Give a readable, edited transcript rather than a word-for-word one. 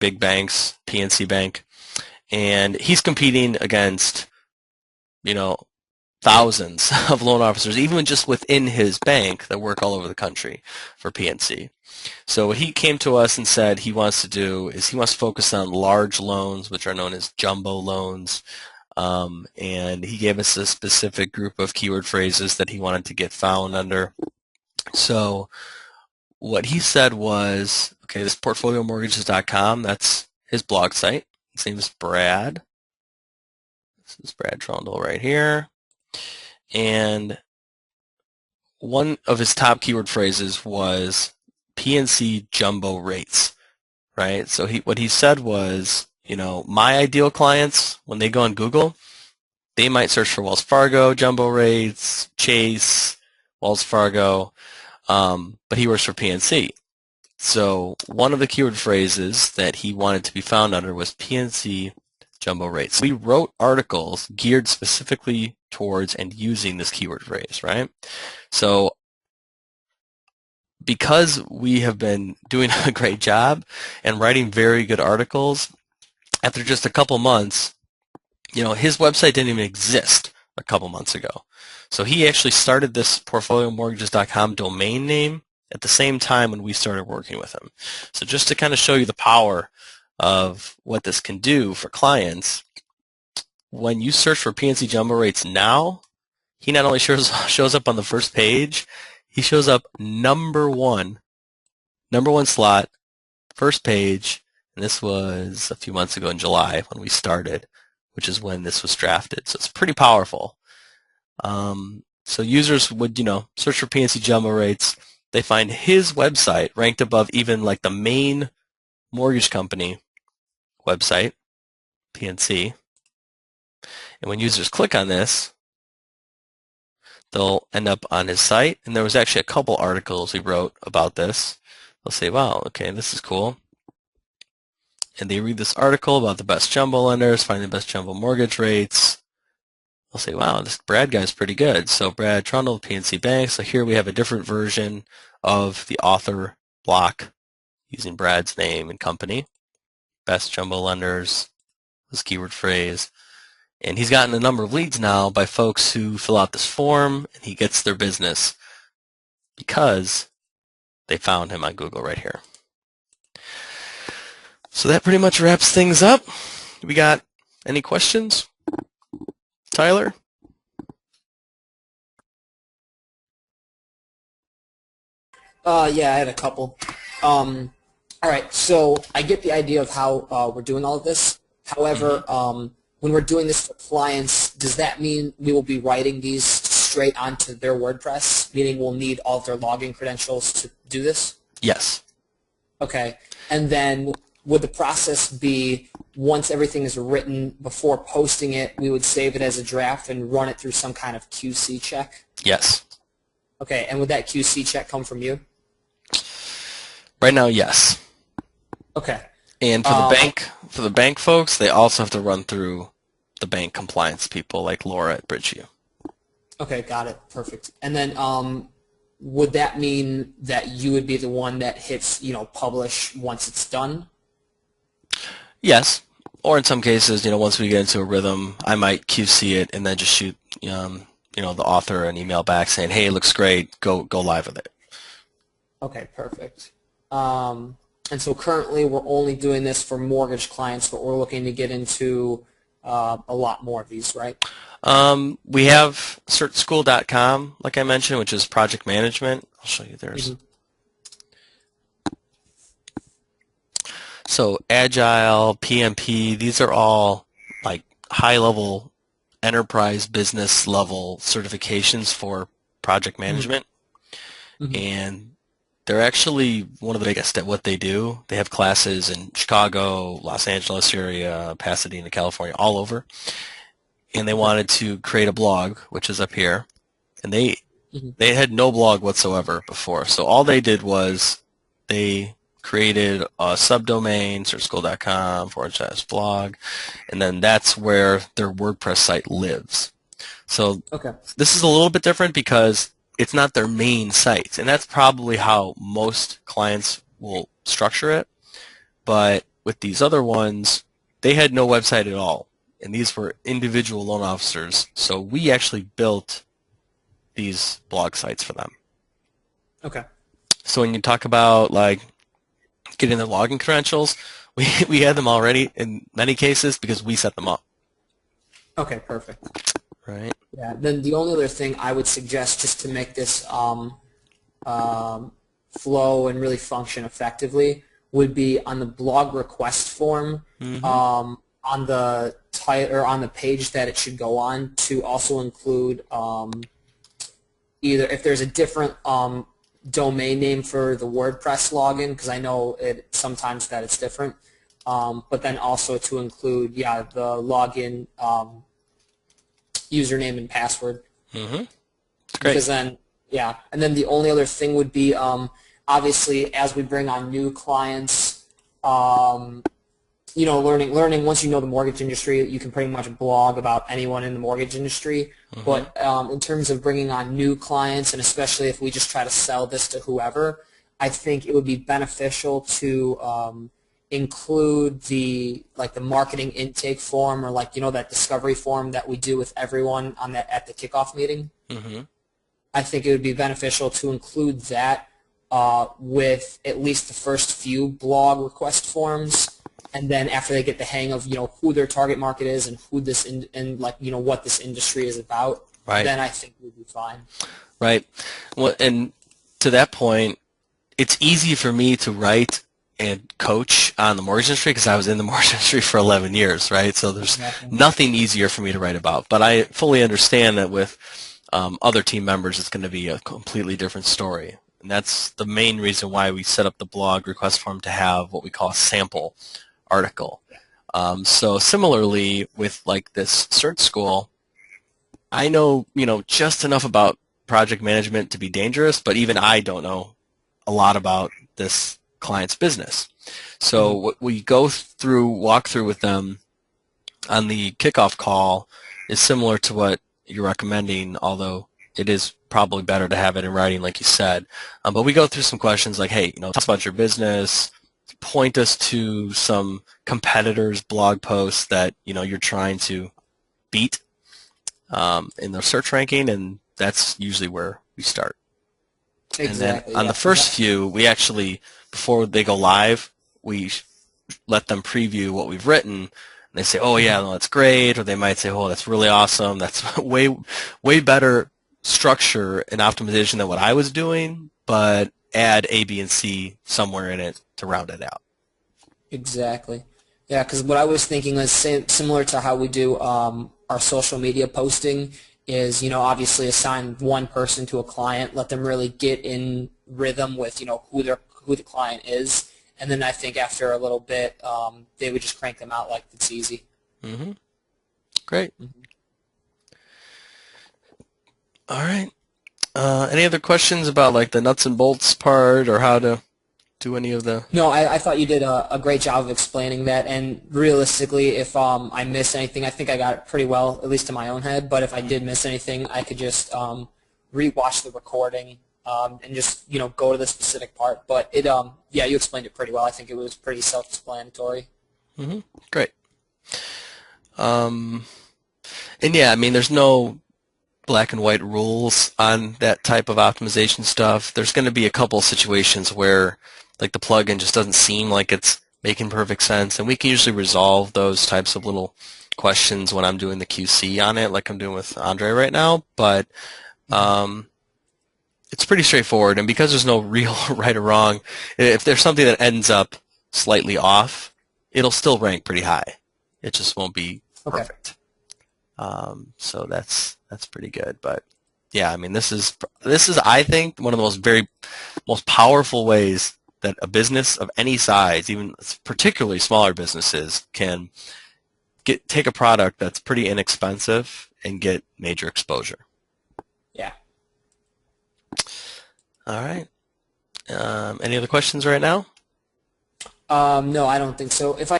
big banks, PNC Bank, and he's competing against, you know, thousands of loan officers, even just within his bank that work all over the country for PNC. So what he came to us and said he wants to do is he wants to focus on large loans, which are known as jumbo loans. And he gave us a specific group of keyword phrases that he wanted to get found under. So what he said was, okay, this portfoliomortgages.com, that's his blog site. His name is Brad. This is Brad Trundle right here. And one of his top keyword phrases was PNC jumbo rates, right? So what he said was, you know, my ideal clients, when they go on Google, they might search for Wells Fargo jumbo rates, Chase, Wells Fargo, but he works for PNC. So one of the keyword phrases that he wanted to be found under was PNC jumbo rates. We wrote articles geared specifically towards and using this keyword phrase, right? So because we have been doing a great job and writing very good articles, after just a couple months, you know, his website didn't even exist a couple months ago. So he actually started this portfoliomortgages.com domain name at the same time when we started working with him. So just to kind of show you the power of what this can do for clients, when you search for PNC jumbo rates now, he not only shows up on the first page, he shows up number one slot, first page, and this was a few months ago in July when we started, which is when this was drafted. So it's pretty powerful. So users would, you know, search for PNC jumbo rates. They find his website ranked above even like the main mortgage company website, PNC. And when users click on this, they'll end up on his site. And there was actually a couple articles we wrote about this. They'll say, wow, okay, this is cool. And they read this article about the best jumbo lenders, finding the best jumbo mortgage rates. They'll say, wow, this Brad guy's pretty good. So Brad Trundle, PNC Bank. So here we have a different version of the author block using Brad's name and company. Best jumbo lenders, this keyword phrase. And he's gotten a number of leads now by folks who fill out this form, and he gets their business because they found him on Google right here. So that pretty much wraps things up. We got any questions? Tyler? Yeah, I had a couple. All right, so I get the idea of how we're doing all of this. However, when we're doing this for clients, does that mean we will be writing these straight onto their WordPress, meaning we'll need all of their login credentials to do this? Yes. Okay, and then would the process be once everything is written before posting it, we would save it as a draft and run it through some kind of QC check? Yes. Okay, and would that QC check come from you? Right now, yes. Okay. And for the bank folks, they also have to run through the bank compliance people like Laura at Bridgeview. Okay, got it. Perfect. And then would that mean that you would be the one that hits, you know, publish once it's done? Yes. Or in some cases, you know, once we get into a rhythm, I might QC it and then just shoot, you know, the author an email back saying, "Hey, it looks great. Go live with it." Okay, perfect. And so currently we're only doing this for mortgage clients, but we're looking to get into a lot more of these, right? We have certschool.com, like I mentioned, which is project management. I'll show you theirs. So Agile, PMP, these are all like high-level enterprise business level certifications for project management. And they're actually one of the biggest at what they do. They have classes in Chicago, Los Angeles area, Pasadena, California, all over. And they wanted to create a blog, which is up here. And they had no blog whatsoever before. So all they did was they created a subdomain, certschool.com/blog, and then that's where their WordPress site lives. So this is a little bit different because it's not their main site, and that's probably how most clients will structure it. But with these other ones, they had no website at all, and these were individual loan officers. So we actually built these blog sites for them. Okay. So when you talk about like getting their login credentials, we had them already in many cases because we set them up. Okay, perfect. Right. Yeah. Then the only other thing I would suggest, just to make this flow and really function effectively, would be on the blog request form, Mm-hmm. on the or on the page that it should go on, to also include either if there's a different domain name for the WordPress login, because I know it sometimes that it's different, but then also to include the login username and password. Mm-hmm. Great. Because then, and then the only other thing would be, obviously, as we bring on new clients, learning once you know the mortgage industry, you can pretty much blog about anyone in the mortgage industry. Mm-hmm. But in terms of bringing on new clients, and especially if we just try to sell this to whoever, I think it would be beneficial to include the marketing intake form, or that discovery form that we do with everyone on at the kickoff meeting. Mm-hmm. I think it would be beneficial to include that with at least the first few blog request forms, and then after they get the hang of who their target market is and who this what this industry is about, Right. then I think we'd be fine. Right. Well, and to that point, it's easy for me to write and coach on the mortgage industry because I was in the mortgage industry for 11 years, right? So there's nothing easier for me to write about. But I fully understand that with other team members, it's going to be a completely different story. And that's the main reason why we set up the blog request form to have what we call a sample article. So similarly with like this search school, I know, just enough about project management to be dangerous, but even I don't know a lot about this client's business. So what we walk through with them on the kickoff call is similar to what you're recommending, although it is probably better to have it in writing, like you said. But we go through some questions like, hey, tell us about your business, point us to some competitors' blog posts that you're trying to beat in their search ranking, and that's usually where we start. Exactly. And then on the first few, we actually, before they go live, we let them preview what we've written, and they say, oh yeah, no, that's great, or they might say, oh, that's really awesome, that's way better structure and optimization than what I was doing, but add A, B, and C somewhere in it to round it out. Exactly. Yeah, because what I was thinking was similar to how we do our social media posting is, obviously assign one person to a client, let them really get in rhythm with, who the client is, and then I think after a little bit, they would just crank them out like it's easy. Mm-hmm. Great. All right. Any other questions about like the nuts and bolts part or how to do any of the? No, I thought you did a great job of explaining that, and realistically, if I missed anything, I think I got it pretty well, at least in my own head, but if I did miss anything, I could just re-watch the recording and just, go to the specific part. But you explained it pretty well. I think it was pretty self-explanatory. Mm-hmm. Great. And yeah, I mean, there's no black and white rules on that type of optimization stuff. There's going to be a couple situations where like the plugin just doesn't seem like it's making perfect sense, and we can usually resolve those types of little questions when I'm doing the QC on it, like I'm doing with Andre right now. But it's pretty straightforward, and because there's no real right or wrong, if there's something that ends up slightly off, it'll still rank pretty high. It just won't be perfect. So that's pretty good. But yeah, I mean, this is I think one of the most powerful ways that a business of any size, even particularly smaller businesses, can take a product that's pretty inexpensive and get major exposure. Yeah. All right. Any other questions right now? No, I don't think so. If I